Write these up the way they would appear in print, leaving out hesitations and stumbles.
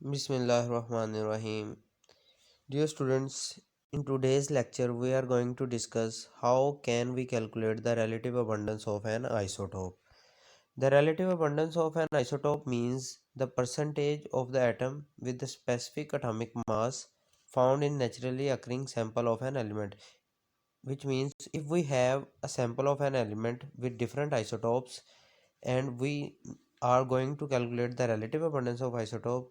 Bismillahirrahmanirrahim. Dear students, in today's lecture we are going to discuss how can we calculate the relative abundance of an isotope. The relative abundance of an isotope means the percentage of the atom with the specific atomic mass found in naturally occurring sample of an element, which means if we have a sample of an element with different isotopes and we are going to calculate the relative abundance of isotope,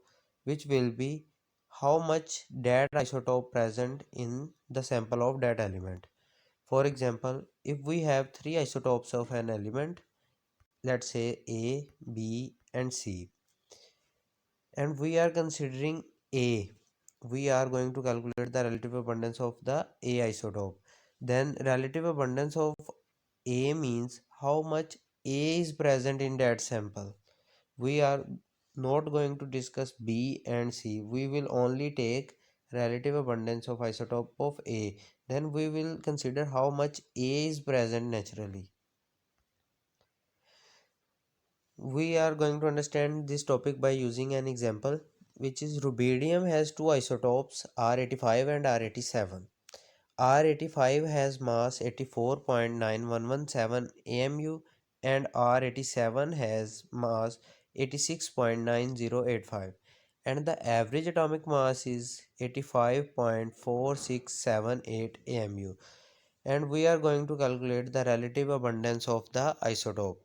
which will be how much that isotope present in the sample of that element. For example, if we have three isotopes of an element, let's say A, B and C, and we are considering A, we are going to calculate the relative abundance of the A isotope. Then relative abundance of A means how much A is present in that sample. We are not going to discuss B and C. We will only take relative abundance of isotope of A. Then we will consider how much A is present naturally. We are going to understand this topic by using an example, which is rubidium has two isotopes R85 and R87. R85 has mass 84.9117 AMU and R87 has mass 86.9085, and the average atomic mass is 85.4678 AMU, and we are going to calculate the relative abundance of the isotope.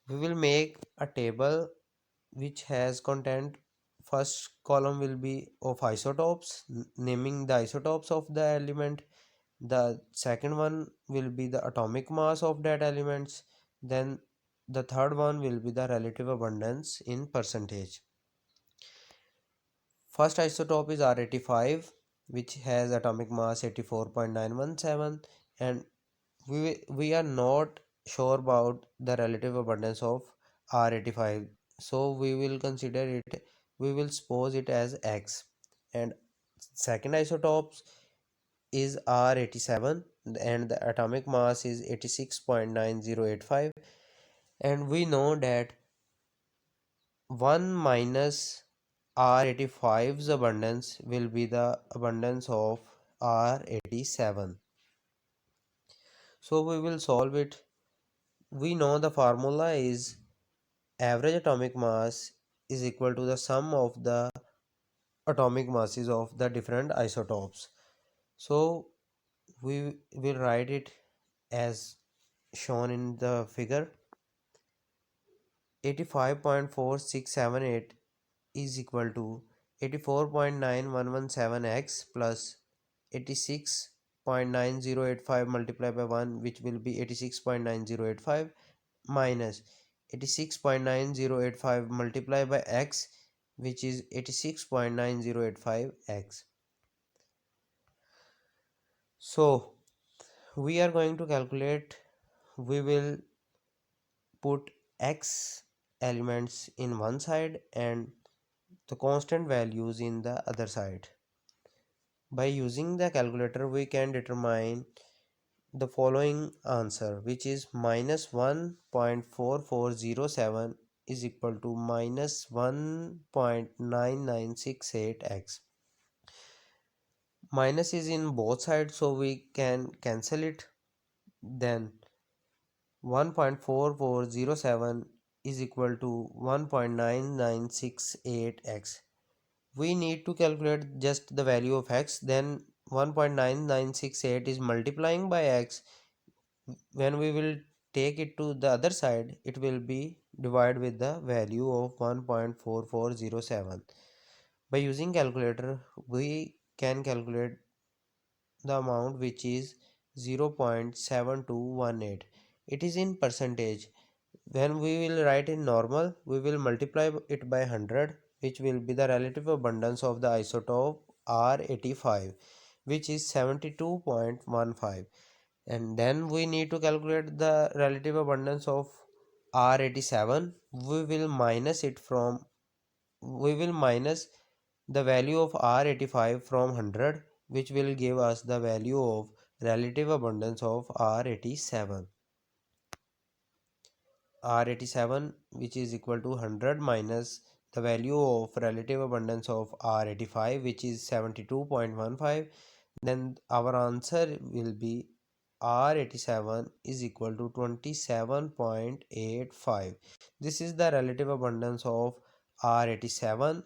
We will make a table which has content. First column will be of isotopes, naming the isotopes of the element. The second one will be the atomic mass of that elements. Then the third one will be the relative abundance in percentage. First isotope is R85, which has atomic mass 84.917, and we are not sure about the relative abundance of R85, so we will consider it, we will suppose it as X. And second isotope is R87 and the atomic mass is 86.9085, and we know that 1 minus R85's abundance will be the abundance of R87. So we will solve it. We know the formula is average atomic mass is equal to the sum of the atomic masses of the different isotopes. So we will write it as shown in the figure. 85.4678 is equal to 84.9117x plus 86.9085 multiplied by 1, which will be 86.9085, minus 86.9085 multiplied by x, which is 86.9085x. So we are going to calculate, we will put x elements in one side and the constant values in the other side. By using the calculator we can determine the following answer, which is minus 1.4407 is equal to minus 1.9968x. Minus is in both sides, so we can cancel it. Then 1.4407 is equal to 1.9968x. We need to calculate just the value of x, then 1.9968 is multiplying by x. When we will take it to the other side, it will be divided with the value of 1.4407. By using calculator we can calculate the amount, which is 0.7218. It is in percentage. When we will write in normal, we will multiply it by 100, which will be the relative abundance of the isotope R85, which is 72.15. And then we need to calculate the relative abundance of R87. We will minus the value of R85 from 100, which will give us the value of relative abundance of R87. R87, which is equal to 100 minus the value of relative abundance of R85, which is 72.15, then our answer will be R87 is equal to 27.85. This is the relative abundance of R87.